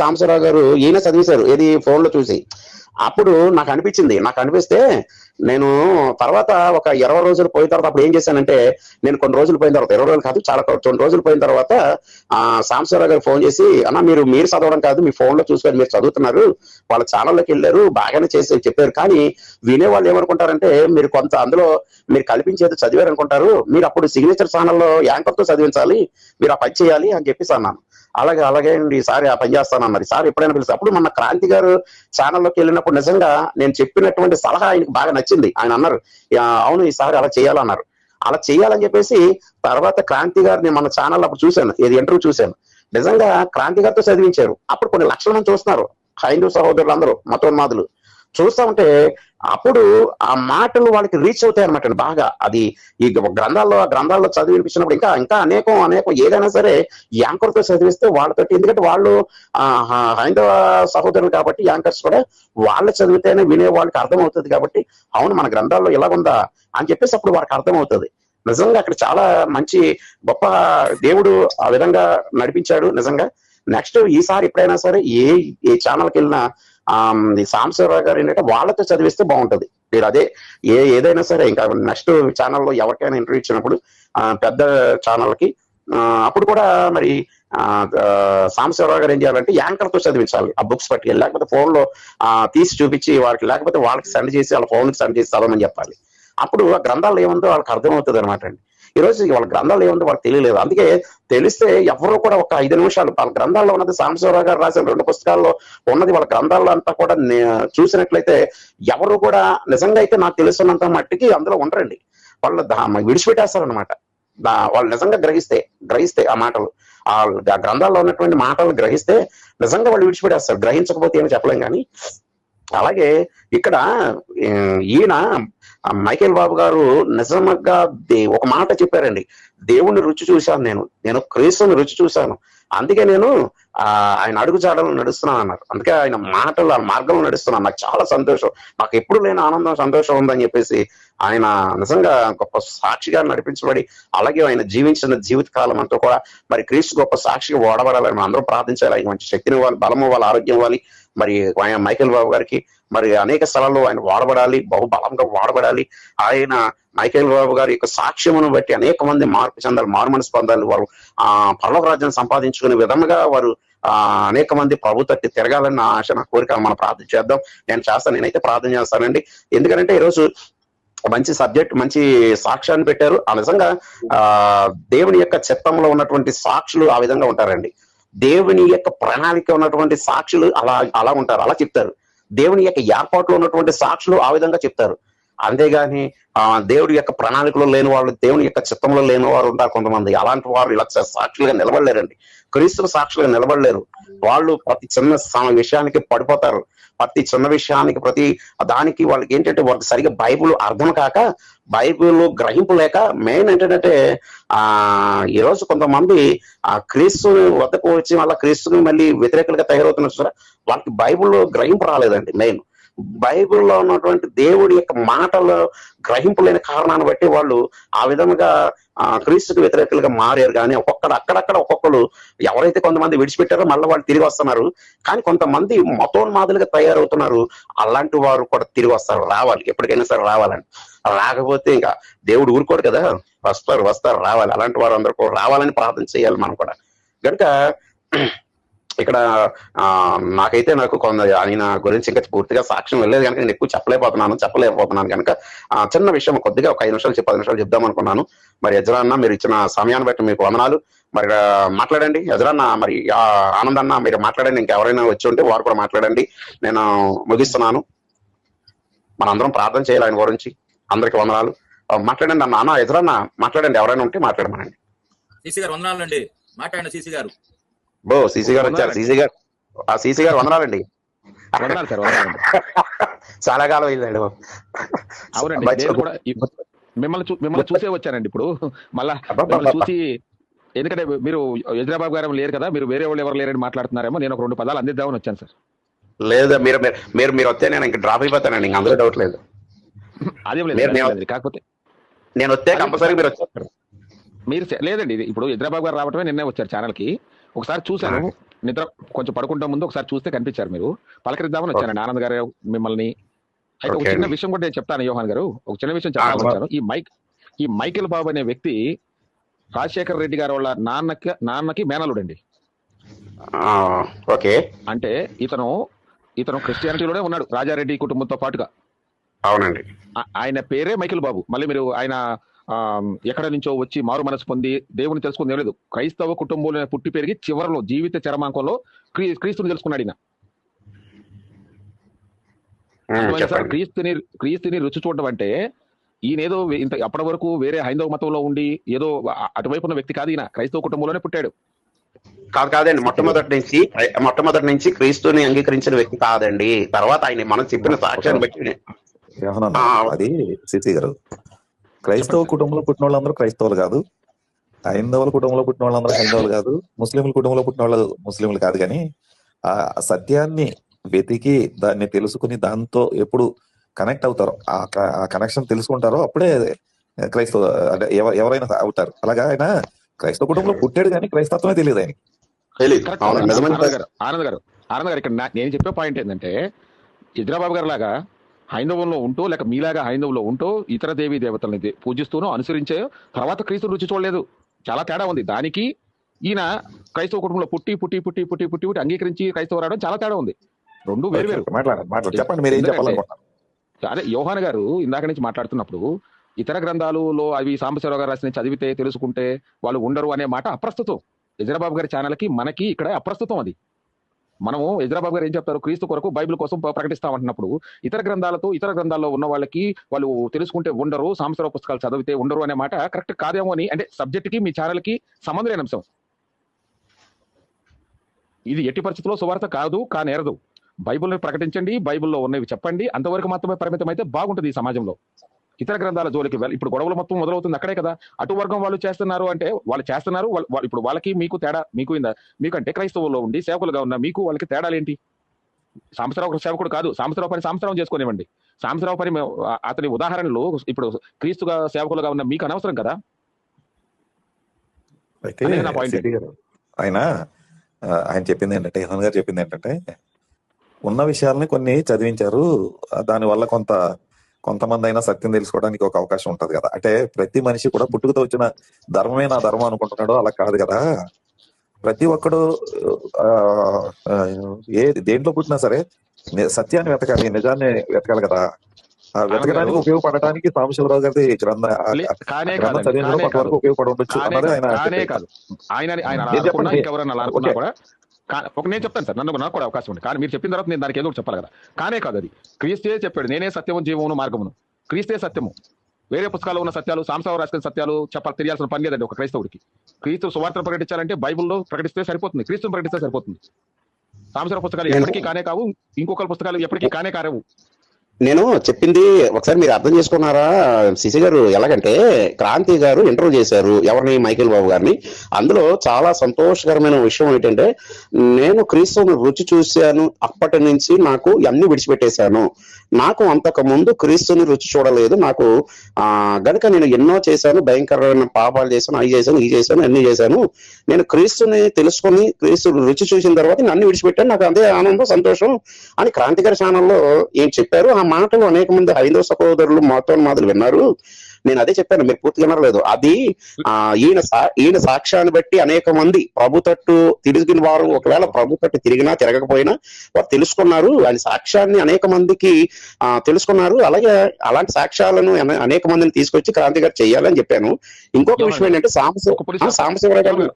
సాంబశివరావు గారు ఈయన చదివేశారు ఏది ఫోన్ లో చూసి. అప్పుడు నాకు అనిపించింది. నాకు అనిపిస్తే నేను తర్వాత ఒక 20 రోజులు పోయిన తర్వాత అప్పుడు ఏం చేశానంటే, నేను కొన్ని రోజులు పోయిన తర్వాత 20 రోజులు కాదు చాలా కొన్ని రోజులు పోయిన తర్వాత సాంబశివరావు గారు ఫోన్ చేసి, అన్న మీరు చదవడం కాదు, మీ ఫోన్ లో చూసుకొని మీరు చదువుతున్నారు, వాళ్ళ ఛానల్లోకి వెళ్ళారు, బాగానే చేసి చెప్పారు, కానీ వినేవాళ్ళు ఏమనుకుంటారంటే మీరు కొంత అందులో మీరు కల్పించేది చదివారు అనుకుంటారు, మీరు అప్పుడు సిగ్నేచర్ ఛానల్లో యాంకర్ తో చదివించాలి, మీరు ఆ పని చేయాలి అని చెప్పేసి అన్నాను. అలాగే అండి ఈసారి ఆ పని చేస్తానన్నారు. ఈసారి ఎప్పుడైనా పిలిస్తే అప్పుడు మన క్రాంతి గారు ఛానల్లోకి వెళ్ళినప్పుడు నిజంగా నేను చెప్పినటువంటి సలహా ఆయనకి బాగా నచ్చింది. ఆయన అన్నారు, అవును ఈసారి అలా చేయాలన్నారు. అలా చేయాలని చెప్పేసి తర్వాత క్రాంతి గారిని మన ఛానల్ అప్పుడు చూశాను, ఏది ఇంటర్వ్యూ చూశాను. నిజంగా క్రాంతి గారితో చదివించారు. అప్పుడు కొన్ని లక్షల మంది చూస్తున్నారు, హైందవ సహోదరులు అందరూ మతోన్మాదులు చూస్తా ఉంటే అప్పుడు ఆ మాటలు వాళ్ళకి రీచ్ అవుతాయి అనమాట బాగా. అది ఈ గ్రంథాల్లో చదివి వినిపించినప్పుడు ఇంకా అనేకం ఏదైనా సరే యాంకర్ తో చదివిస్తే వాళ్ళతోటి, ఎందుకంటే వాళ్ళు హైందవ సహోదరులు కాబట్టి యాంకర్స్ కూడా వాళ్ళు చదివితేనే వినే వాళ్ళకి అర్థమవుతుంది కాబట్టి, అవును మన గ్రంథాల్లో ఇలాగుందా అని చెప్పేసి అప్పుడు వాళ్ళకి అర్థమవుతుంది. నిజంగా అక్కడ చాలా మంచి గొప్ప దేవుడు ఆ విధంగా నడిపించాడు నిజంగా. నెక్స్ట్ ఈసారి ఎప్పుడైనా సరే ఏ ఛానల్కి వెళ్ళినా సాంబశివరావు గారు ఏంటంటే వాళ్ళతో చదివిస్తే బాగుంటది. మీరు అదే ఏదైనా సరే ఇంకా నెక్స్ట్ ఛానల్లో ఎవరికైనా ఇంటర్వ్యూ ఇచ్చినప్పుడు పెద్ద ఛానల్కి అప్పుడు కూడా మరి సాంబశివరావు గారు ఏం చేయాలంటే యాంకర్ తో చదివించాలి. ఆ బుక్స్ పట్టుకెళ్ళి, లేకపోతే ఫోన్ లో తీసి చూపించి వారికి, లేకపోతే వాళ్ళకి సెండ్ చేసి వాళ్ళ ఫోన్ కి సెండ్ చేసి చదవమని చెప్పాలి. అప్పుడు ఆ గ్రంథాలు ఏముందో వాళ్ళకి అర్థమవుతుంది అనమాట అండి. ఈ రోజు వాళ్ళ గ్రంథాలు ఏముందో వాళ్ళకి తెలియలేదు. అందుకే తెలిస్తే ఎవరు కూడా ఒక 5 నిమిషాలు వాళ్ళ గ్రంథాల్లో ఉన్నది, సాంబశివరావు గారు రాసిన 2 పుస్తకాల్లో ఉన్నది వాళ్ళ గ్రంథాల్లో అంతా కూడా చూసినట్లయితే ఎవరు కూడా నిజంగా అయితే నాకు తెలుస్తున్నంత మట్టికి అందులో ఉండరండి. వాళ్ళు విడిచిపెట్టేస్తారనమాట. వాళ్ళు నిజంగా గ్రహిస్తే ఆ మాటలు, ఆ గ్రంథాల్లో ఉన్నటువంటి మాటలు గ్రహిస్తే నిజంగా వాళ్ళు విడిచిపెట్టేస్తారు. గ్రహించకపోతే ఏమి చెప్పలేం. కానీ అలాగే ఇక్కడ ఈయన మైకేల్ బాబు గారు నిజంగా ఒక మాట చెప్పారండి, దేవుణ్ణి రుచి చూశాను, నేను క్రీస్తుని రుచి చూశాను, అందుకే నేను ఆయన అడుగు జాడలు నడుస్తున్నాను అన్నారు. అందుకే ఆయన మాటలు ఆ మార్గంలో నడుస్తున్నాను, నాకు చాలా సంతోషం, నాకు ఎప్పుడు లేని ఆనందం సంతోషం ఉందని చెప్పేసి ఆయన నిజంగా గొప్ప సాక్షిగా నడిపించబడి, అలాగే ఆయన జీవించిన జీవిత కాలం అంతా కూడా మరి క్రీస్తు గొప్ప సాక్షిగా వాడబడాలని అందరూ ప్రార్థించాలి. ఆయన మంచి శక్తిని ఇవ్వాలి, బలము ఇవ్వాలి, ఆరోగ్యం ఇవ్వాలి. మరి ఆయన మైకేల్ బాబు గారికి మరి అనేక స్థలాల్లో ఆయన వాడబడాలి, బహుబలంగా వాడబడాలి. ఆయన మైకేల్ బాబు గారి యొక్క సాక్ష్యమును బట్టి అనేక మంది మార్పు చెందాలి, మారు మనసు పొందాలి, వారు పరలోక రాజ్యం సంపాదించుకునే విధంగా వారు అనేక మంది ప్రభు తట్టి తిరగాలని నా ఆశ, నా కోరిక. మనం ప్రార్థన చేద్దాం. నేనైతే ప్రార్థన చేస్తానండి. ఎందుకంటే ఈరోజు మంచి సబ్జెక్ట్, మంచి సాక్ష్యాన్ని పెట్టారు. ఆ నిజంగా దేవుని యొక్క చిత్తంలో ఉన్నటువంటి సాక్షులు ఆ విధంగా ఉంటారండి. దేవుని యొక్క ప్రణాళిక ఉన్నటువంటి సాక్షులు అలా ఉంటారు, అలా చెప్తారు. దేవుని యొక్క ఏర్పాట్లో ఉన్నటువంటి సాక్షులు ఆ విధంగా చెప్తారు. అంతేగాని దేవుడి యొక్క ప్రణాళికలో లేని వాళ్ళు, దేవుని యొక్క చిత్తంలో లేని వారు ఉంటారు కొంతమంది. అలాంటి వారు ఇలా సాక్షులుగా నిలబడలేరండి, క్రీస్తు సాక్షులుగా నిలబడలేరు. వాళ్ళు ప్రతి చిన్న విషయానికి పడిపోతారు, ప్రతి చిన్న విషయానికి ప్రతి దానికి వాళ్ళకి ఏంటంటే వాళ్ళకి సరిగా బైబుల్ అర్థం కాక, బైబుల్ గ్రహింపు లేక, మెయిన్ ఏంటంటే ఈరోజు కొంతమంది క్రీస్తు వద్దకు వచ్చి మళ్ళీ క్రీస్తుని మళ్ళీ వ్యతిరేకులుగా తయారవుతున్నారు సార్. వాళ్ళకి బైబుల్ గ్రహింపు రాలేదండి. మెయిన్ బైబిల్లో ఉన్నటువంటి దేవుడి యొక్క మాటలు గ్రహింపు లేని కారణాన్ని బట్టి వాళ్ళు ఆ విధంగా క్రీస్తుకు వ్యతిరేకులుగా మారారు. కానీ అక్కడక్కడ ఒక్కొక్కరు ఎవరైతే కొంతమంది విడిచిపెట్టారో మళ్ళీ వాళ్ళు తిరిగి వస్తున్నారు. కానీ కొంతమంది మతోన్మాదులుగా తయారవుతున్నారు. అలాంటి వారు కూడా తిరిగి రావాలి, ఎప్పటికైనా సరే రావాలని. రాకపోతే ఇంకా దేవుడు ఊరుకోడు కదా, వస్తారు రావాలి. అలాంటి వారు అందరూ కూడా రావాలని ప్రార్థన చేయాలి మనం కూడా. కనుక ఇక్కడ నాకైతే కొంత ఆయన గురించి ఇంకా పూర్తిగా సాక్ష్యం వెళ్ళలేదు కనుక నేను ఎక్కువ చెప్పలేకపోతున్నాను కనుక చిన్న విషయం కొద్దిగా ఒక 5 నిమిషాలు 10 నిమిషాలు చెప్దాం అనుకున్నాను. మరి యజ్రాన్న మీరు ఇచ్చిన సమయాన్ని బట్టి మీకు వందనాలు. మరి మాట్లాడండి యజ్రాన్న, మరి ఆనందన్న మీరు మాట్లాడండి. ఇంకెవరైనా వచ్చి ఉంటే వారు కూడా మాట్లాడండి. నేను ముగిస్తున్నాను. మనందరం ప్రార్థన చేయాలి ఆయన గురించి. అందరికి వందనాలు. మాట్లాడండి అన్న యజ్రాన్న, మాట్లాడండి. ఎవరైనా ఉంటే మాట్లాడమనండి. సీసీ గారు వందనాలండి, మాట్లాడండి సీసీ గారు. సీసీ గారు వచ్చారు. సీసీ గారు వందనాలండి. చాలా కాలం అయిందండి. అవునండి, మిమ్మల్ని చూసే వచ్చానండి ఇప్పుడు మళ్ళా చూసి. ఎందుకంటే మీరు యజ్రాబాబు గారు లేరు కదా, మీరు వేరే వాళ్ళు ఎవరు లేరని మాట్లాడుతున్నారేమో, నేను ఒక 2 పదాలు అందిద్దామని వచ్చాను సార్. లేదా మీరు వస్తే నేను ఇంకా డ్రాప్ అయిపోతానండి, ఇంకా అందులో డౌట్ లేదు. అదేం లేదు, కాకపోతే నేను వస్తే కంపల్సరీ మీరు వచ్చారు. లేదండి, ఇప్పుడు యజ్రాబాబు గారు రావటమే నిన్నే వచ్చారు ఛానల్ కి. ఒకసారి చూశాను, నిద్ర కొంచెం పడుకుంటా ముందు ఒకసారి చూస్తే కనిపించారు మీరు. పలకరిద్దామని వచ్చానండి ఆనంద్ గారు మిమ్మల్ని. అయితే ఒక చిన్న విషయం కూడా నేను చెప్తాను యోహాన్ గారు, ఒక చిన్న విషయం చెప్తాను వచ్చాను. ఈ మైకేల్ బాబు అనే వ్యక్తి రాజశేఖర రెడ్డి గారు వాళ్ళ నాన్నకి మేనలుడండి. ఓకే. అంటే ఇతను క్రిస్టియానిటీలోనే ఉన్నాడు రాజారెడ్డి కుటుంబంతో పాటుగా. అవునండి. ఆయన పేరే మైకేల్ బాబు. మళ్ళీ మీరు ఆయన ఎక్కడ నుంచో వచ్చి మారు మనసు పొంది దేవుని తెలుసుకుంది లేదు. క్రైస్తవ కుటుంబంలో పుట్టి పెరిగి చివరిలో జీవిత చరమాంకంలో క్రీస్తుని తెలుసుకున్నాడు ఈయన. క్రీస్తుని రుచి చూడడం అంటే ఈయనేదో ఇంత అప్పటి వరకు వేరే హైందవ మతంలో ఉండి ఏదో అటువైపు ఉన్న వ్యక్తి కాదు. ఈయన క్రైస్తవ కుటుంబంలోనే పుట్టాడు. కాదండి, మొట్టమొదటి నుంచి క్రీస్తుని అంగీకరించిన వ్యక్తి కాదండి. తర్వాత ఆయన మనం చెప్పిన సాక్ష్యాన్ని బట్టి అది సిసి గారు, క్రైస్తవ కుటుంబంలో పుట్టిన వాళ్ళందరూ క్రైస్తవులు కాదు, హైందవుల కుటుంబంలో పుట్టిన వాళ్ళందరూ హైందవులు కాదు, ముస్లింల కుటుంబంలో పుట్టిన వాళ్ళు ముస్లింలు కాదు. కానీ ఆ సత్యాన్ని వెతికి దాన్ని తెలుసుకుని దాంతో ఎప్పుడు కనెక్ట్ అవుతారో, ఆ కనెక్షన్ తెలుసుకుంటారో అప్పుడే క్రైస్తవ అంటే ఎవరైనా అవుతారు. అలాగా ఆయన క్రైస్తవ కుటుంబంలో పుట్టాడు కానీ క్రైస్తవమే తెలియదు ఆయనకి. ఆనంద్ గారు ఇక్కడ నేను చెప్పే పాయింట్ ఏంటంటే, హైదరాబాద్ గారు లాగా హైందవంలో ఉంటూ లేక మీలాగా హైందవంలో ఉంటూ ఇతర దేవీ దేవతల్ని పూజిస్తూనో అనుసరించే తర్వాత క్రీస్తు రుచి చూడలేదు. చాలా తేడా ఉంది. దానికి ఈయన క్రైస్తవ కుటుంబంలో పుట్టి పుట్టి పుట్టి పుట్టి పుట్టి పుట్టి అంగీకరించి క్రైస్తవ రావడం చాలా తేడా ఉంది. రెండు వేరు వేరు. చెప్పండి మీరు ఏం చెప్పాలనుకుంటున్నారు. అదే యోహాన్ గారు ఇందాక నుంచి మాట్లాడుతున్నప్పుడు ఇతర గ్రంథాలలో అవి సాంబశివరావు గారు రాసిన చదివితే తెలుసుకుంటే వాళ్ళు ఉండరు అనే మాట అప్రస్తుతం. హైదరాబాబు గారి ఛానల్కి మనకి ఇక్కడ అప్రస్తుతం. అది మనము హైదరాబాబు గారు ఏం చెప్తారు, క్రీస్తు కొరకు బైబిల్ కోసం ప్రకటిస్తామంటున్నప్పుడు ఇతర గ్రంథాల్లో ఉన్న వాళ్ళకి వాళ్ళు తెలుసుకుంటే ఉండరు, సాంబశివరావు పుస్తకాలు చదివితే ఉండరు అనే మాట కరెక్ట్ కాదేమో అని. అంటే సబ్జెక్ట్ కి మీ ఛానల్ కి సంబంధం లేని అంశం ఇది. ఎట్టి పరిస్థితుల్లో సువార్త కాదు, కానేరదు. బైబిల్ని ప్రకటించండి, బైబిల్లో ఉన్నవి చెప్పండి, అంతవరకు మాత్రమే పరిమితం అయితే బాగుంటుంది ఈ సమాజంలో. ఇతర గ్రంథాల జోలికి ఇప్పుడు గొడవలు మొత్తం మొదలవుతుంది అక్కడే కదా. అటు వర్గం వాళ్ళు చేస్తున్నారు అంటే వాళ్ళు చేస్తున్నారు. ఇప్పుడు వాళ్ళకి మీకు తేడా మీకంటే క్రైస్తవుల్లో ఉండి సేవకులుగా ఉన్న మీకు వాళ్ళకి తేడాలు ఏంటి? సాంబశివరావు సేవకుడు కాదు, సాంబశివరావు పని సాంబశివరావు చేసుకోనివ్వండి. సాంబశివరావు పని అతని ఉదాహరణలు ఇప్పుడు క్రీస్తుగా సేవకులుగా ఉన్న మీకు అనవసరం కదా. ఆయన చెప్పింది ఏంటంటే, యోహాన్ గారు చెప్పింది ఏంటంటే, ఉన్న విషయాలని కొన్ని చదివించారు, దానివల్ల కొంతమంది అయినా సత్యం తెలుసుకోవడానికి ఒక అవకాశం ఉంటది కదా. అంటే ప్రతి మనిషి కూడా పుట్టుకతో వచ్చిన ధర్మమే నా ధర్మం అనుకుంటున్నాడు, అలా కాదు కదా. ప్రతి ఒక్కడు దేంట్లో పుట్టినా సరే సత్యాన్ని వెతకాలి, నిజాన్ని వెతకాలి కదా. వెతకడానికి ఉపయోగపడటానికి సాంబశివరావు గారి వరకు ఉపయోగపడి ఉండొచ్చు అన్నది నేను చెప్తాను సార్, నాకు కూడా అవకాశం ఉంది. కానీ మీరు చెప్పిన తర్వాత నేను దానికి ఏదో చెప్పాలి కదా. కానే కాదు, అది క్రీస్తే చెప్పాడు, నేనే సత్యము జీవమును మార్గమును, క్రీస్తే సత్యము. వేరే పుస్తకాలు ఉన్న సత్యాలు, సాంబశివరావు రాసిన సత్యాలు తెలియాల్సిన పని లేదండి ఒక క్రైస్తవుడికి. క్రీస్తు సువార్తను ప్రకటించాలంటే బైబిల్లో ప్రకటిస్తే సరిపోతుంది, క్రీస్తుని ప్రకటిస్తే సరిపోతుంది. సాంబశివరావు పుస్తకాలు ఎప్పటికీ కానే కావు, ఇంకొకరి పుస్తకాలు ఎప్పటికీ కానే కారవు. నేను చెప్పింది ఒకసారి మీరు అర్థం చేసుకున్నారా సిసి గారు? ఎలాగంటే క్రాంతి గారు ఇంటర్వ్యూ చేశారు ఎవరిని, మైకేల్ బాబు గారిని. అందులో చాలా సంతోషకరమైన విషయం ఏంటంటే, నేను క్రీస్తుని రుచి చూశాను, అప్పటి నుంచి నాకు అన్ని విడిచిపెట్టేశాను, నాకు అంతకు ముందు క్రీస్తుని రుచి చూడలేదు, నాకు గనుక నేను ఎన్నో చేశాను, భయంకరమైన పాపాలు చేశాను, అవి చేశాను, ఈ చేశాను, అన్ని చేశాను, నేను క్రీస్తుని తెలుసుకొని క్రీస్తుని రుచి చూసిన తర్వాత నేను అన్ని విడిచిపెట్టాను, నాకు అదే ఆనందం సంతోషం అని క్రాంతి గారి ఛానల్లో ఏం చెప్పారు. ఆ మాటలు అనేక మంది హైందవ సహోదరులు మాతోన్మాదులు విన్నారు. నేను అదే చెప్పాను, మీరు పూర్తిగా వినలేదు. అది ఈయన సాక్ష్యాన్ని బట్టి అనేక మంది ప్రభు తట్టు తిరిగిన వారు, ఒకవేళ ప్రభు తట్టు తిరిగినా తిరగకపోయినా వారు తెలుసుకున్నారు. ఆయన సాక్ష్యాన్ని అనేక మందికి తెలుసుకున్నారు. అలాగే అలాంటి సాక్ష్యాలను అనేక మందిని తీసుకొచ్చి క్రాంతి గారు చెయ్యాలని చెప్పాను. ఇంకొక విషయం ఏంటంటే సాంబశివరావు గారు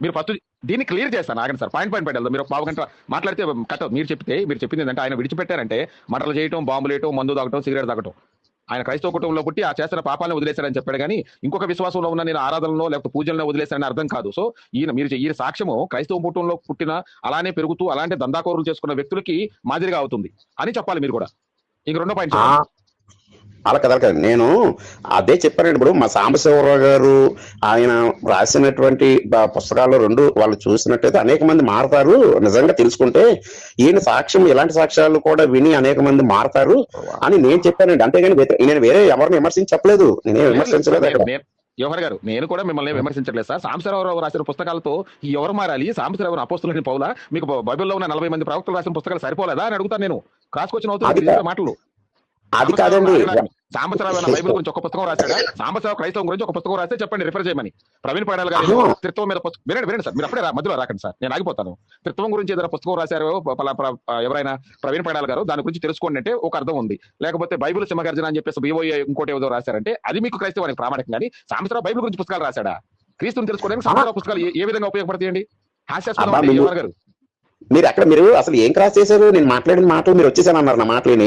మీరు ఫస్ట్ దీన్ని క్లియర్ చేస్తాను. ఆగండి సార్, పాయింట్ వెళ్దాం. మీరు పావు గంట మాట్లాడితే కథ. మీరు చెప్పింది ఏంటంటే ఆయన విడిచిపెట్టారంటే మటలు చేయటం, బాంబులు వేయటం, మందు తాగటం, సిగరెట్ తాగటం. ఆయన క్రైస్తవ కుటుంబంలో పుట్టి ఆ చేసిన పాపాలను వదిలేశారని చెప్పాడు. కానీ ఇంకొక విశ్వాసంలో ఉన్న నేను ఆరాధనలో లేకపోతే పూజలను వదిలేశారని అర్థం కాదు. సో ఈయన సాక్ష్యము క్రైస్తవ కుటుంబంలో పుట్టిన అలానే పెరుగుతూ అలాంటి దందాకోరులు చేసుకున్న వ్యక్తులకి మాదిరిగా అవుతుంది అని చెప్పాలి మీరు కూడా. ఇంక రెండో పాయింట్ అలా కదా. నేను అదే చెప్పానండి. ఇప్పుడు మా సాంబశివరావు గారు ఆయన రాసినటువంటి పుస్తకాల్లో రెండు వాళ్ళు చూసినట్టయితే అనేక మంది మారతారు నిజంగా తెలుసుకుంటే. ఈయన సాక్ష్యం ఇలాంటి సాక్ష్యాలు కూడా విని అనేక మంది మారతారు అని నేను చెప్పానండి. అంతేగాని నేను వేరే ఎవరిని విమర్శించి చెప్పలేదు, నేనే విమర్శించలేదు. యోహర్ గారు, నేను కూడా మిమ్మల్ని విమర్శించట్లేదు సార్. సాంబశివరావు రాసిన పుస్తకాలతో ఎవరు మారాలి? సాంబశివరావు అపోస్తులని పౌలా? మీకు బైబిల్లో ఉన్న 40 మంది ప్రవక్తలు రాసిన పుస్తకాలు సరిపోలేదా అని అడుగుతాను నేను. క్రాస్ క్వశ్చన్ అవుతుంది అది మీరు చెప్పే మాటలు. అది కాదండి. సాంబశివరావు బైబిల్ గురించి ఒక పుస్తకం రాశాడా? సాంబశివరావు క్రైస్తవం గురించి ఒక పుస్తకం రాస్తే చెప్పండి, రిఫర్ చేయమని. ప్రవీణ్ పడాల్ గారు త్రిత్వం మీద వినండి సార్, మీరు అప్పుడే మధ్యలో రాకండి సార్, నేను ఆగిపోతాను. త్రిత్వం గురించి ఏదైనా పుస్తకం రాశారో ఎవరైనా ప్రవీణ్ పడాల్ గారు, దాని గురించి తెలుసుకోండి అంటే ఒక అర్థం ఉంది. లేకపోతే బైబిల్ సింహగర్జన అని చెప్పేసి BOE ఇంకోటి ఏదో రాశారంటే అది మీకు క్రైస్తవానికి ప్రామాణికం. కానీ సాంబశివరావు బైబిల్ గురించి పుస్తకాలు రాశాడా? క్రీస్తుని తెలుసుకోవడానికి సాంబశివరావు పుస్తకాలు ఏ విధంగా ఉపయోగపడతాయండి? హాస్యాస్పదం అండి యోహర్ గారు. మీరు అసలు ఏం క్రాస్ చేశారు? నేను మాట్లాడిన మాటలు మీరు వచ్చేసాను అన్నారు. నా మాటలని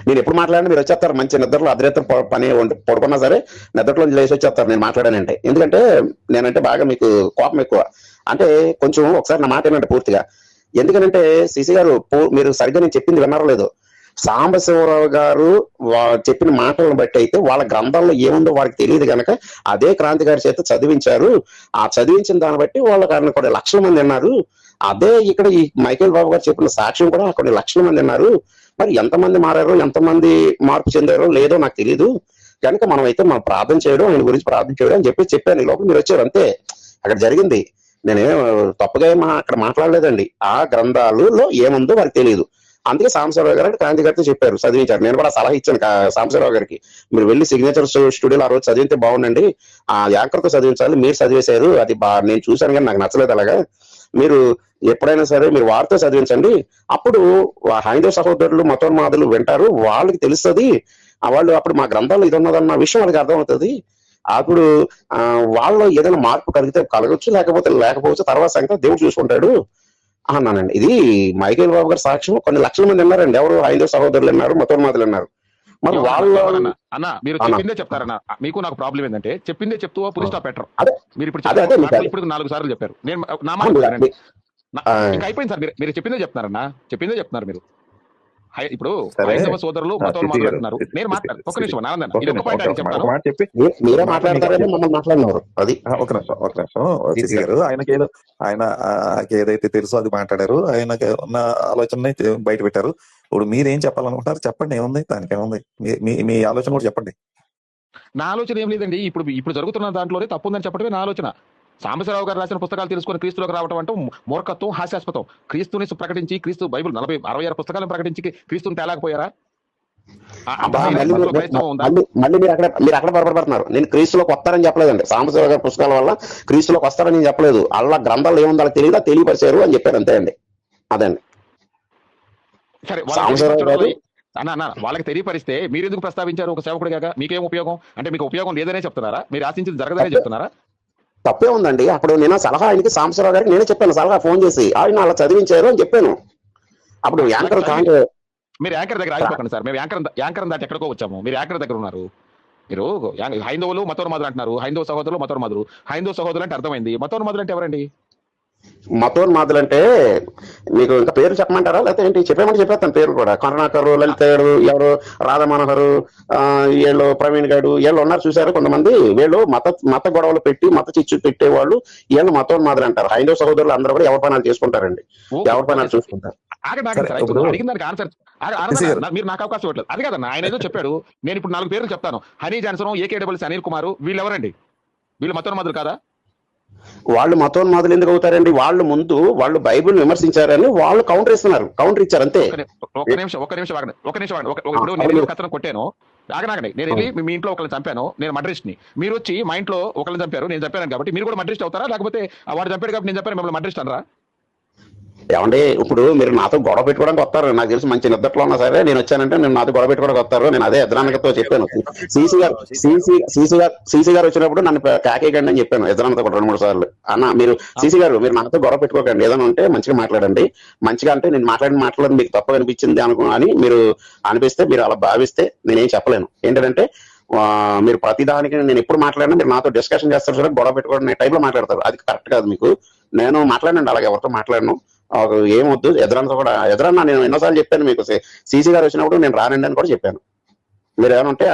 నేను ఎప్పుడు మాట్లాడినా మీరు వచ్చేస్తారు. మంచి నిద్రలో అర్ధరాత్రి పని పడుకున్నా సరే నిద్రలో లేచి వచ్చేస్తారు నేను మాట్లాడానంటే. ఎందుకంటే నేనంటే బాగా మీకు కోపం ఎక్కువ. అంటే కొంచెం ఒకసారి నా మాట ఏంటంటే పూర్తిగా, ఎందుకంటే సిసి గారు మీరు సరిగ్గా నేను చెప్పింది విన్నారో లేదో, సాంబశివరావు గారు చెప్పిన మాటలను బట్టి అయితే వాళ్ళ గ్రంథాల్లో ఏముందో వారికి తెలియదు కనుక అదే క్రాంతి గారి చేత చదివించారు. ఆ చదివించిన దాన్ని బట్టి వాళ్ళ కొన్ని లక్షల మంది ఉన్నారు. అదే ఇక్కడ ఈ మైకేల్ బాబు గారు చెప్పిన సాక్ష్యం కూడా కొన్ని లక్షల మంది ఉన్నారు. మరి ఎంతమంది మారారో, ఎంతమంది మార్పు చెందారో లేదో నాకు తెలియదు. కనుక మనం అయితే మనం ప్రార్థన చేయడం, ఆయన గురించి ప్రార్థన చేయడం అని చెప్పాను. ఈ లోపల మీరు వచ్చారు అంతే. అక్కడ జరిగింది. నేనేం తప్పుగా అక్కడ మాట్లాడలేదండి. ఆ గ్రంథాలలో ఏముందో వారికి తెలియదు. అందుకే సాంబశివరావు గారు క్రాంతి గారితో చెప్పారు, చదివించారు. నేను కూడా సలహా ఇచ్చాను సాంబశివరావు గారికి, మీరు వెళ్ళి సిగ్నేచర్ స్టూడియోలో ఆ రోజు చదివితే బాగుండండి, ఆ యాంకర్తో చదివించాలి. మీరు చదివేశారు, అది నేను చూశాను కానీ నాకు నచ్చలేదు. అలాగా మీరు ఎప్పుడైనా సరే మీరు వారితో చదివించండి. అప్పుడు హైందవ సహోదరులు మతోన్మాదులు వింటారు, వాళ్ళకి తెలుస్తుంది. వాళ్ళు అప్పుడు మా గ్రంథాలు ఇది ఉన్నదన్న విషయం వాళ్ళకి అర్థమవుతుంది. అప్పుడు వాళ్ళలో ఏదైనా మార్పు కలిగితే కలగొచ్చు, లేకపోవచ్చు. తర్వాత సంగతి దేవుడు చూసుకుంటాడు అన్నానండి. ఇది మైకేల్ బాబు గారి సాక్ష్యం. కొన్ని లక్షల మంది ఉన్నారండి. ఎవరు? హైందవ సహోదరులు ఉన్నారు, మతోన్మాదులు ఉన్నారు. మరి వాళ్ళు అన్న మీరు చెప్పిందే చెప్తారన్న. మీకు నాకు ప్రాబ్లం ఏంటంటే చెప్పిందే చెప్తూ పులి స్టాప్ పెట్టరు. మీరు ఇప్పుడు 4 సార్లు చెప్పారు. నేను నా మాట అయిపోయింది సార్. మీరు చెప్పిందే చెప్తున్నారన్నా, చెప్పిందే చెప్తున్నారు మీరు. ఇప్పుడు హైందవ సోదరులు మతోన్మాదులు అంటున్నారు. నేను మాట్లాడు ఒక నిమిషం ఆనందన్న, ఇది ఒక పాయింట్ ఆయన చెప్తాను. మీరే మాట్లాడతారని మమ్మల్ని మాట్లాడినారు. అది ఒక నిమిషం గారు, ఆయనకి ఏదైతే తెలుసో అది మాట్లాడారు. ఆయనకి ఉన్న ఆలోచన బయట పెట్టారు. ఇప్పుడు మీరేం చెప్పాలనుకుంటారు చెప్పండి, ఏముంది దానికి? ఏముంది మీ ఆలోచన కూడా చెప్పండి. నా ఆలోచన ఏం లేదండి. ఇప్పుడు జరుగుతున్న దాంట్లోనే తప్పు ఉందని చెప్పడమే నా ఆలోచన. సాంబశివరావు గారు రాసిన పుస్తకాలు తెలుసుకుని క్రీస్తులోకి రావడం అంటే మూర్ఖత్వం, హాస్యాస్పదం. క్రీస్తుని ప్రకటించి, క్రీస్తు బైబిల్ 66 పుస్తకాలను ప్రకటించి క్రీస్తుని తేలాకపోయారా? మళ్ళీ మీరు అక్కడ పొరపడుతున్నారు. నేను క్రీస్తులోకి వస్తారని చెప్పలేదండి. సాంబశివరావు గారి పుస్తకాల వల్ల క్రీస్తులోకి వస్తారని నేను చెప్పలేదు. అలా గ్రంథాలు ఏముందో వాళ్ళకి తెలియదా, తెలియపరిచారు అని చెప్పారు అంతే అండి. అదండి. సరే, సాంబశివరావు గారు వాళ్ళకి తెలియపరిస్తే మీరు ఎందుకు ప్రస్తావించారు ఒక సేవకుడిగా? మీకేం ఉపయోగం? అంటే మీకు ఉపయోగం లేదనే చెప్తున్నారా? మీరు ఆశించింది జరగదనే చెప్తున్నారా? తప్పే ఉందండి. అప్పుడు నేను సలహా ఆయనకి సాంబశివరావు గారికి నేనే చెప్పాను, సలహా ఫోన్ చేసి ఆయన అలా చదివించారు అని చెప్పాను. అప్పుడు యాంకర్ మీరు యాంకర్ దగ్గర ఆగిపోకండి సార్. మేము యాంకర్ దాటి ఎక్కడికో వచ్చాము, మీరు యాంకర్ దగ్గర ఉన్నారు. మీరు హైందవులు మతోన్మాదులు అంటున్నారు. హైందవ సహోదరులు మతోన్మాదులు. హైందవ సహోదరులు అంటే అర్థమైంది. మతోన్మాదులు అంటే ఎవరండి? మతోన్మాదులు అంటే మీకు ఇంకా పేరు చెప్పమంటారా, లేకపోతే ఏంటి? చెప్పేమంటే చెప్పేస్తాను పేరు కూడా. కరుణాకరు, లలితగాడు, ఎవరు రాధా మనోహరు, వీళ్ళు ప్రవీణ్ గారు, వీళ్ళు ఉన్నారు చూసారు కొంతమంది. వీళ్ళు మత గొడవలు పెట్టి మత చిచ్చు పెట్టేవాళ్ళు, వీళ్ళు మతోన్మాదులు అంటారు. హైందవ సహోదరులు అందరూ కూడా ఎవరి పనాలు చేసుకుంటారండి, ఎవరి పనాలు చూసుకుంటారు. అడిగిన దానికి ఆన్సర్ మీరు నాకు అవకాశం ఇవ్వట్లేదు. అది కదన్నా, ఆయన ఏదో చెప్పాడు. నేను ఇప్పుడు 4 పేర్లు చెప్తాను. Honey Johnson, AKWC Anil Kumar, వీళ్ళు ఎవరండి? వీళ్ళు మతోన్మాదులు కాదా? వాళ్ళు మతోన్మాదులు ఎందుకు అవుతారండి? వాళ్ళు బైబిల్ విమర్శించారని వాళ్ళు కౌంటర్ ఇచ్చారు అంతే. ఒక నిమిషం ఇప్పుడు నేను కథను కొట్టాను, ఆగనాగండి. నేను వెళ్ళి మీ ఇంట్లో ఒకరిని చంపాను, నేను మర్డరిస్ట్ ని. మీరు వచ్చి మా ఇంట్లో ఒకరిని చంపారు, నేను చంపాను కాబట్టి మీరు కూడా మర్డరిస్ట్ అవుతారా? లేకపోతే వాడు చంపాడు కాబట్టి నేను చంపాను, మిమ్మల్ని మర్డరిస్ట్ అనరా? ఏమంటే ఇప్పుడు మీరు నాతో గొడవ పెట్టుకోవడానికి వస్తారు. నాకు తెలిసి మంచి నిద్రలో ఉన్నా సరే నేను వచ్చానంటే నేను నాతో గొడవ పెట్టుకోవడానికి వస్తారు. నేను అదే ఎదురానకతో చెప్పాను. సీసీ గారు వచ్చినప్పుడు నన్ను కాకేయకండి అని చెప్పాను ఎదురానతో 2-3 సార్లు. అన్న మీరు సీసీ గారు మీరు నాతో గొడవ పెట్టుకోకండి, ఏదైనా ఉంటే మంచిగా మాట్లాడండి. మంచిగా అంటే నేను మాట్లాడిన మాటలు మీకు తప్పు అనిపించింది అని మీరు అనిపిస్తే, మీరు అలా భావిస్తే నేనేం చెప్పలేను. ఏంటంటే మీరు ప్రతిదానికి నేను ఎప్పుడు మాట్లాడినా మీరు నాతో డిస్కషన్ చేస్తారు సరే, గొడవ పెట్టుకోవడం టైప్లో మాట్లాడతారు. అది కరెక్ట్ కాదు. మీకు నేను మాట్లాడండి, అలాగే ఎవరితో మాట్లాడను. ఏమొద్దు. ఎదురన్నా నేను ఎన్నోసార్లు చెప్పాను మీకు, సీసీ గారు వచ్చినప్పుడు నేను రానండి అని కూడా చెప్పాను. మీరు ఏమైనా ఉంటే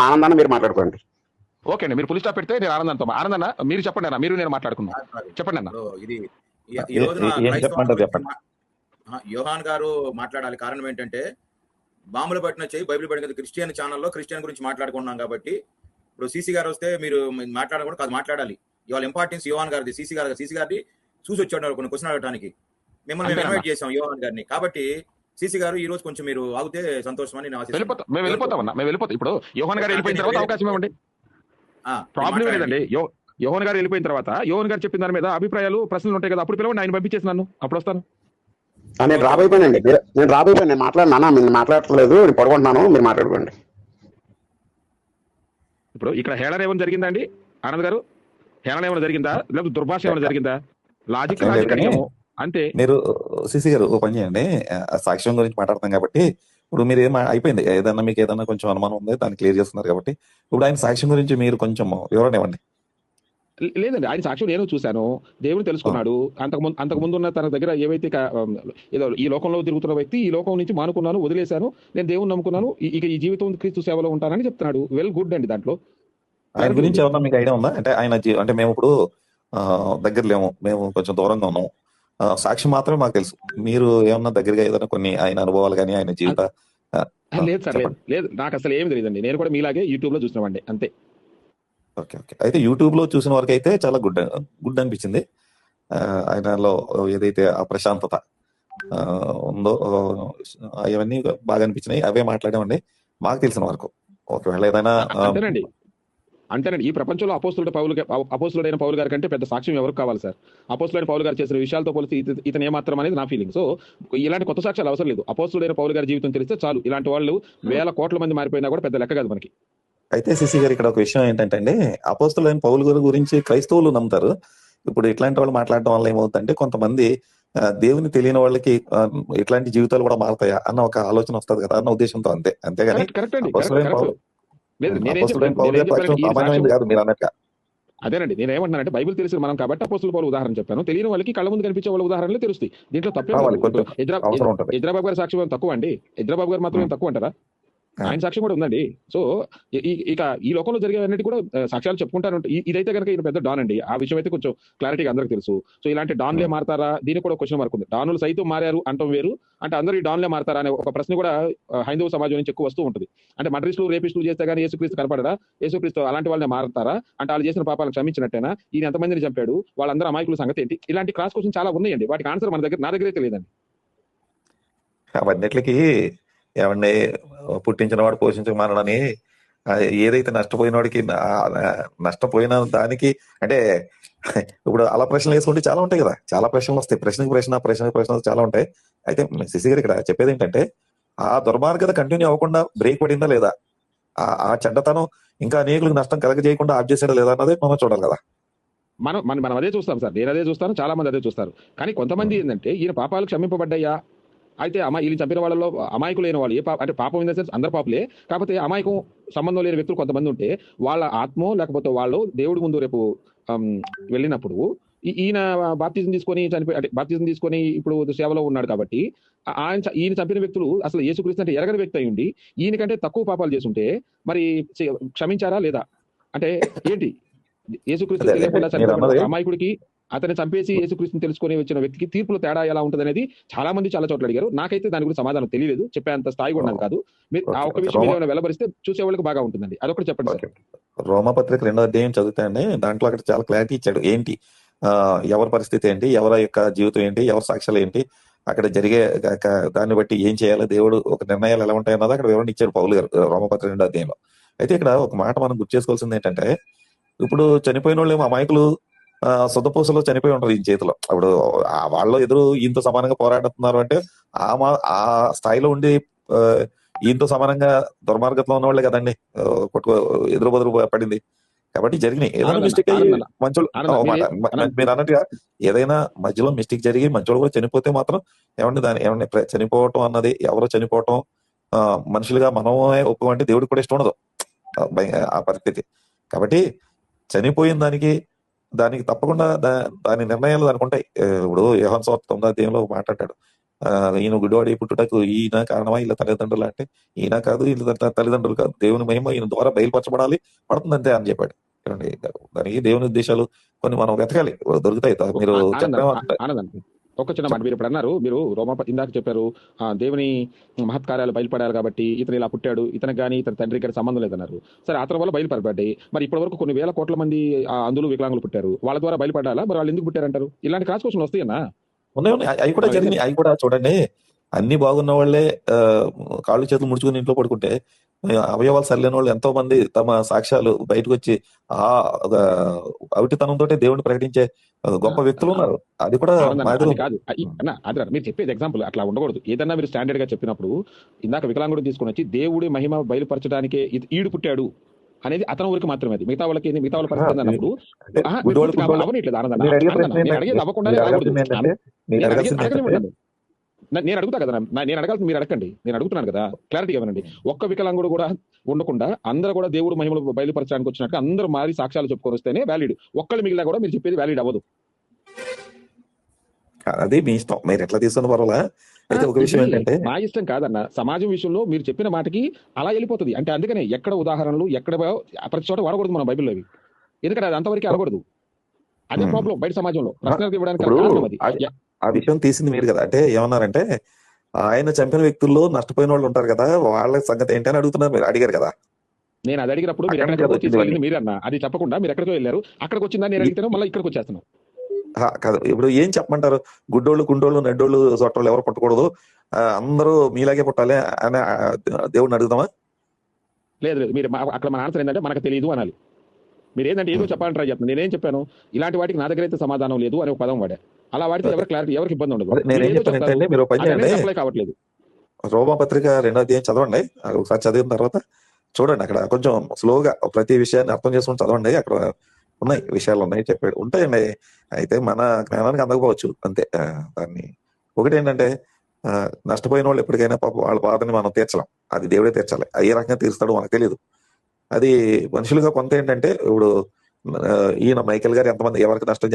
ఆనందాన్ని మీరు మాట్లాడుకోండి. ఓకే అండి, మీరు పులి స్టాప్ పెడితే నేను ఆనందన్న మీరు చెప్పండి అన్న, మీరు నేను మాట్లాడుకున్నాం. చెప్పండి అన్న. ఇది యోహాన్ గారు మాట్లాడాలి. కారణం ఏంటంటే బాంబులు పట్టిన చెయ్యి బైబిల్ పడిన క్రిస్టియన్ ఛానల్లో క్రిస్టియన్ గురించి మాట్లాడుకున్నాం కాబట్టి ఇప్పుడు సీసీ గారు వస్తే మీరు మాట్లాడకూడదు కాదు, మాట్లాడాలి. ఇవాళ ఇంపార్టెన్స్ యోహాన్ గారిది, సీసీ గారిది చూసి వచ్చాడు కొన్ని క్వశ్చన్ అడగడానికి. మిమ్మల్ని మేము అంతేనన్నా ఇన్వైట్ చేసాం యోహాన్ గారిని. కాబట్టి సీసీ గారు ఈ రోజు కొంచెం మీరు ఆగితే సంతోషం అని నేను ఆశిస్తున్నాను. మేము వెళ్ళిపోతామన్నా, మేము వెళ్ళిపోతాం. ఇప్పుడు యోహాన్ గారు వెళ్ళిపోయిన తర్వాత అవకాశం ఇవ్వండి, ప్రాబ్లం లేదండి. యోహాన్ గారు వెళ్ళిపోయిన తర్వాత యోహాన్ గారు చెప్పిన దాని మీద అభిప్రాయాలు ప్రశ్నలు ఉంటాయి కదా, అప్పుడు పిలవండి, ఆయన పంపించేసి నన్ను, అప్పుడు వస్తాను. నేను రాబోయిపోయానండి, నేను రాబోయిపోయాను, నేను మాట్లాడినా, మీరు మాట్లాడట్లేదు, నేను పడుకుంటున్నాను, మీరు మాట్లాడుకోండి. ఇప్పుడు ఇక్కడ హేళన ఏమైనా జరిగిందా అండి ఆనంద్ గారు? హేళన ఏమైనా జరిగిందా, లేకపోతే దుర్భాష ఏమైనా జరిగిందా? లాజిక్ అంతే. మీరు సిసి గారు ఓ పని చేయండి, సాక్ష్యం గురించి మాట్లాడతాం కాబట్టి ఇప్పుడు మీరు అయిపోయింది, ఏదన్నా మీకు ఏదన్నా కొంచెం అనుమానం ఉంది దాన్ని క్లియర్ చేస్తున్నారు కాబట్టి ఇప్పుడు ఆయన సాక్ష్యం గురించి మీరు కొంచెం వివరణ ఇవ్వండి. లేదండి, ఆయన సాక్ష్యం నేను చూశాను, దేవుడు తెలుసుకున్నాడు. అంతకుముందు ఉన్న తన దగ్గర ఏవైతే ఏదో ఈ లోకంలో తిరుగుతున్న వ్యక్తి, ఈ లోకం నుంచి మానుకున్నాను, వదిలేశాను, నేను దేవుని నమ్ముకున్నాను, ఇక ఈ జీవితం క్రీస్తు సేవలో ఉంటానని చెప్తున్నాడు. వెల్ గుడ్ అండి. దాంట్లో ఆయన గురించి ఏమన్నా మీకు ఐడియా ఉందా? అంటే ఆయన అంటే మేము ఇప్పుడు దగ్గర లేము, మేము కొంచెం దూరంగా ఉన్నాము, సాక్ష్యం మాత్రమే మాకు తెలుసు. మీరు ఏమన్నా దగ్గరగా ఏదైనా కొన్ని ఆయన అనుభవాలు కానీ ఆయన జీవిత లేదు సార్, లేదు, నాకు అసలు ఏం తెలియదండి. నేను కూడా మీలాగే యూట్యూబ్ లో చూసినామండి, అంతే. ఓకే ఓకే, అయితే యూట్యూబ్ లో చూసిన వరకు అయితే చాలా గుడ్ అనిపించింది. ఆయనలో ఏదైతే ఆ ప్రశాంతత ఉందో అవన్నీ బాగా అనిపించినాయి, అవే మాట్లాడామండి మాకు తెలిసిన వరకు. ఒకవేళ ఏదైనా అంతేనండి, ఈ ప్రపంచంలో అపోస్తులుడైన పౌలు గారి కంటే పెద్ద సాక్ష్యం ఎవరికి కావాలి సార్? అపోస్తులైన పౌలు గారు చేసిన విషయాలతో పోలిసి ఇతను ఏమాత్రం అనేది నా ఫీలింగ్. సో ఇలాంటి కొత్త సాక్ష్యాలు అవసరం లేదు. అపోస్తులైన పౌలు గారి జీవితం తెలిస్తే చాలు. ఇలాంటి వాళ్ళు వేల కోట్ల మంది మారిపోయినా కూడా పెద్ద లెక్క కాదు మనకి. అయితే సిసి గారు ఇక్కడ ఒక విషయం ఏంటంటే అండి, అపోస్తులైన పౌలు గారి గురించి క్రైస్తవులు నమ్ముతారు. ఇప్పుడు ఇట్లాంటి వాళ్ళు మాట్లాడడం వల్ల ఏమవుతుందంటే కొంతమంది దేవుని తెలియని వాళ్ళకి ఇట్లాంటి జీవితాలు కూడా మారుతాయా అన్న ఒక ఆలోచన వస్తుంది కదా అన్న ఉద్దేశంతో, అంతేగాని అదేనండి, నేను ఏమంటున్నానంటే బైబిల్ తెలిసిన మనం కాబట్టి అపోస్తుల పౌలు ఉదాహరణ చెప్పాను. తెలియని వాళ్ళకి కళ్ళ ముందు కనిపించే వాళ్ళ ఉదాహరణలు తెలుస్తాయి. దీంట్లో తప్పే. హైదరాబాద్ గారి సాక్ష్యం తక్కువ అండి? హైదరాబాద్ గారు మాత్రం తక్కువ అంటారా? ఆయన సాక్ష్యం కూడా ఉందండి. సో ఇక ఈ లోకంలో జరిగేవన్నిటి కూడా సాక్ష్యాలు చెప్పుకుంటారు. ఇదైతే కనుక ఈయన పెద్ద డాన్ అండి, ఆ విషయం అయితే కొంచెం క్లారిటీగా అందరికి తెలుసు. సో ఇలాంటి డాన్లే మారతారా, దీనికి కూడా క్వశ్చన్ మార్క్ ఉంది. డానులు సైతం మారారు అంటాం వేరు, అంటే అందరూ ఈ డాన్లే మారతారా అనే ఒక ప్రశ్న కూడా హైందవ సమాజం నుంచి ఎక్కువ వస్తూ ఉంటుంది. అంటే మర్డరిస్టులు, రేపిస్టులు చేస్తే కానీ యేసుక్రీస్తు కనపడరా? యేసుక్రీస్తు అలాంటి వాళ్ళని మారతారా? అంటే వాళ్ళు చేసిన పాపాలను క్షమించినట్టేనా? ఈయన ఎంతమందిని చంపాడు, వాళ్ళందరూ అమాయకుల సంగతి ఏంటి? ఇలాంటి క్రాస్ క్వశ్చన్ చాలా ఉన్నాయండి. వాటికి ఆన్సర్ నా దగ్గరే తెలియదండి. అవన్నిటికి ఏమండి పుట్టించిన వాడు పోషించక మానడని, ఏదైతే నష్టపోయిన వాడికి నష్టపోయిన దానికి అంటే ఇప్పుడు అలా ప్రశ్నలు వేసుకుంటే చాలా ఉంటాయి కదా, చాలా ప్రశ్నలు వస్తాయి, ప్రశ్నకి ప్రశ్న చాలా ఉంటాయి. అయితే సిసి గారు ఇక్కడ చెప్పేది ఏంటంటే ఆ దుర్మార్గత కంటిన్యూ అవ్వకుండా బ్రేక్ పడిందా లేదా, ఆ చెడ్డతనం ఇంకా అనేకులకు నష్టం కలగజేయకుండా ఆఫ్ చేసాడా లేదా అన్నది మనం చూడాలి కదా. మనం అదే చూస్తాం సార్, నేను అదే చూస్తాను, చాలా మంది అదే చూస్తారు. కానీ కొంతమంది ఏంటంటే ఈయన పాపాలు క్షమింపబడ్డాయా, అయితే వీళ్ళు చంపిన వాళ్ళలో అమాయకులు లేని వాళ్ళు, అంటే పాపం ఇన్ ద సెన్స్ అందరు పాపలే, కాకపోతే అమాయకం సంబంధం లేని వ్యక్తులు కొంతమంది ఉంటే వాళ్ళ ఆత్మ లేకపోతే వాళ్ళు దేవుడి ముందు రేపు వెళ్ళినప్పుడు ఈయన బాప్తిజం తీసుకొని చనిపోయి, అంటే బాప్తిజం తీసుకొని ఇప్పుడు సేవలో ఉన్నాడు కాబట్టి ఈయన చంపిన వ్యక్తులు అసలు యేసుక్రీస్తు అంటే ఎరగని వ్యక్తి అయి ఉండి ఈయనకంటే తక్కువ పాపాలు చేస్తుంటే మరి క్షమించారా లేదా? అంటే ఏంటి, యేసుక్రీస్తు తెలియకుండా చనిపోయిన అమాయకుడికి అతన్ని చంపేసి యేసుక్రీస్తుని తెలుసుకొని వచ్చిన వ్యక్తికి తీర్పులో తేడా ఎలా ఉంటుంది అనేది చాలా మంది చాలా చోట్ల అడిగారు. నాకైతే దాని గురించి సమాధానం తెలియలేదు, చెప్పేంత స్థాయి కూడా కాదు. మీరు ఆ ఒక్క విషయం ఏమైనా వెలబరిస్తే చూసే వాళ్ళకి బాగా ఉంటుందండి, అదొకటి చెప్పండి. రోమపత్రిక 2వ అధ్యాయం చదివితే అండి, దాంట్లో అక్కడ చాలా క్లారిటీ ఇచ్చాడు. ఏంటి ఎవరి పరిస్థితి ఏంటి, ఎవరి యొక్క జీవితం ఏంటి, ఎవరి సాక్ష్యాలు ఏంటి, అక్కడ జరిగే దాన్ని బట్టి ఏం చేయాలో దేవుడు ఒక నిర్ణయాలు ఎలా ఉంటాయి అన్నది అక్కడ వివరణ ఇచ్చాడు పౌలు గారు రోమపత్రిక 2వ అధ్యాయంలో. అయితే ఇక్కడ ఒక మాట మనం గుర్తు చేసుకోవాల్సింది ఏంటంటే, ఇప్పుడు చనిపోయిన వాళ్ళు ఏమో అమాయకులు సొద్దపూసలో చనిపోయి ఉంటారు ఈయన చేతిలో. అప్పుడు వాళ్ళు ఎదురు ఈయనతో సమానంగా పోరాడుతున్నారు అంటే ఆ స్థాయిలో ఉండి ఈయనతో సమానంగా దుర్మార్గంలో ఉన్న వాళ్ళే కదండి ఎదురు బదురు పడింది. కాబట్టి జరిగినాయి ఏదైనా మిస్టేక్ అయ్యి మంచోళ్ళు మీరు అన్నట్టుగా ఏదైనా మధ్యలో మిస్టేక్ జరిగి మంచోళ్ళు కూడా చనిపోతే మాత్రం ఏమండి చనిపోవటం అన్నది, ఎవరో చనిపోవటం మనుషులుగా మనమే ఒప్పుకుంటే దేవుడికి కూడా ఇష్టం ఉండదు ఆ పరిస్థితి. కాబట్టి చనిపోయిన దానికి తప్పకుండా దాని నిర్ణయాలు దానికి ఉంటాయి. ఇప్పుడు యోహాను సువార్త 9వ అధ్యాయంలో మాట్లాడాడు, ఈయన గుడివాడి పుట్టుటకు ఈయన కారణమా వీళ్ళ తల్లిదండ్రులు అంటే, ఈయన కాదు వీళ్ళ తల్లిదండ్రులు కాదు, దేవుని మహిమ ఈయన ద్వారా బయలుపరచబడాలి పడుతుంది అంతే అని చెప్పాడు. దానికి దేవుని ఉద్దేశాలు కొన్ని మనం వెతకాలి, దొరుకుతాయి. మీరు ఒక చిన్న మాట మీరు ఇప్పుడు అన్నారు, మీరు ఇందాక చెప్పారు దేవుని మహత్కార్యాలు బయలుపడాలి కాబట్టి ఇతను ఇలా పుట్టాడు, ఇతనికి కానీ ఇతని తండ్రికి కానీ సంబంధం లేదన్నారు. సరే, అతని వల్ల బయలుపడబడ్డాయి. మరి ఇప్పటి వరకు కొన్ని వేల కోట్ల మంది అందులు వికలాంగులు పుట్టారు, వాళ్ళ ద్వారా బయలుపడాలా? మరి వాళ్ళు ఎందుకు పుట్టారంటారు? ఇలాంటి క్రాస్ క్వశ్చన్లు వస్తాయన్నా? ఉన్నాయి ఉన్నాయి, అవి కూడా జరిగినాయి. అవి కూడా చూడండి, అన్ని బాగున్న వాళ్ళే కాళ్ళు చేతులు ముడుచుకుని ఇంట్లో పడుకుంటే అవయవాలు సరిలేని వాళ్ళు ఎంతో మంది తమ సాక్ష్యాలు బయటకు వచ్చి ఆ అవిటితనంతో దేవుడిని ప్రకటించే గొప్ప వ్యక్తులు ఉన్నారు. అది కూడా అది కాదు అన్న, మీరు చెప్పేది ఎగ్జాంపుల్ అట్లా ఉండకూడదు. ఏదన్నా మీరు స్టాండర్డ్ గా చెప్పినప్పుడు, ఇందాక వికలాంగుడు తీసుకుని వచ్చి దేవుడి మహిమ బయలుపరచడానికే ఈడు పుట్టాడు అనేది అతని ఊరికి మాత్రమే. అది మిగతా వాళ్ళకి మిగతా వాళ్ళ పరిస్థితి అన్నప్పుడు అవనట్లేదు. నేను అడిగేది అవ్వకుండానే నేను అడుగుతా కదా, నేను అడగాల్సి మీరు అడగండి. నేను అడుగుతున్నాను కదా, క్లారిటీ ఇవ్వనండి. ఒక్క వికలాంగుడు కూడా ఉండకుండా అందరూ కూడా దేవుడు మహిమలు బయలుపరచడానికి వచ్చినట్టు అందరూ మారి సాక్ష్యాలు చెప్పుకొని వస్తేనే వ్యాలిడ్. ఒక్కళ్ళు మిగిలినా కూడా మీరు చెప్పేది వ్యాలిడ్ అవ్వదు. అది మీ ఇష్టం, మీరు ఎట్లా తీసుకున్న పర్వాలా. అయితే ఒక విషయం ఏంటంటే, మా ఇష్టం కాదన్న, సమాజం విషయంలో మీరు చెప్పిన మాటకి అలా వెళ్ళిపోతుంది. అంటే అందుకనే ఎక్కడ ఉదాహరణలు ఎక్కడ ప్రతి చోట వాడకూడదు మన బైబిల్లో అవి. ఎందుకంటే అది అంతవరకు అనకూడదు. అదే ప్రాబ్లం బయట సమాజంలో ప్రశ్నలు ఇవ్వడానికి. ఆ విషయం తీసింది మీరు కదా. అంటే ఏమన్నారంటే, ఆయన చంపిన వ్యక్తుల్లో నష్టపోయిన వాళ్ళు ఉంటారు కదా, వాళ్ళ సంగతి ఏంటి అని అడుగుతున్నారు. మీరు అడిగారు కదా. నేను అది అడిగినప్పుడు మీరు ఎక్కడికో తీసుకెళ్ళింది మీరన్నా, అది చెప్పకుండా మీరు ఎక్కడికో వెళ్ళారు. అక్కడికి వచ్చిందా నేను అడిగితే మళ్ళీ ఇక్కడికి వచ్చేస్తున్నాను. కాదు, ఇప్పుడు ఏం చెప్పమంటారు? గుడ్డోళ్ళు, కుండోళ్ళు, నెడ్డోళ్ళు, సొట్టోళ్ళు ఎవరు పుట్టకూడదు, అందరూ మీలాగే పుట్టాలి అని దేవుడిని అడుగుతామా? లేదు లేదు, మీరు అక్కడ మన ఆన్సర్ ఏంటంటే మనకు తెలియదు అనాలి. మీరు ఏంటంటే ఏదో చెప్పాలని ట్రై చేస్తున్నారు. నేనేం చెప్పాను? ఇలాంటి వాటికి నా దగ్గర అయితే సమాధానం లేదు అని ఒక పదం వాడా. అలా వాడితే ఎవరికి క్లారిటీ, ఎవరికి ఇబ్బంది ఉండదు. మీరు కావట్లేదు. రోమపత్రిక 2వ అధ్యాయం చదవండి. ఒకసారి చదివిన తర్వాత చూడండి, అక్కడ కొంచెం స్లోగా ప్రతి విషయాన్ని అర్థం చేసుకుని చదవండి. అక్కడ ఉన్నాయి విషయాలు ఉన్నాయి, చెప్పాడు ఉంటాయండి. అయితే మన జ్ఞానానికి అందకపోవచ్చు అంతే. దాన్ని ఒకటి ఏంటంటే, నష్టపోయిన వాళ్ళు ఎప్పటికైనా పాప వాళ్ళ బాధని మనం తీర్చలేం, అది దేవుడే తీర్చాలి. ఏ రకంగా తీరుస్తాడో మనకు తెలియదు. అది మనుషులుగా కొంత ఏంటంటే, ఇప్పుడు ఈయన మైకేల్ గారు ఎంతమంది ఎవరికి నష్టం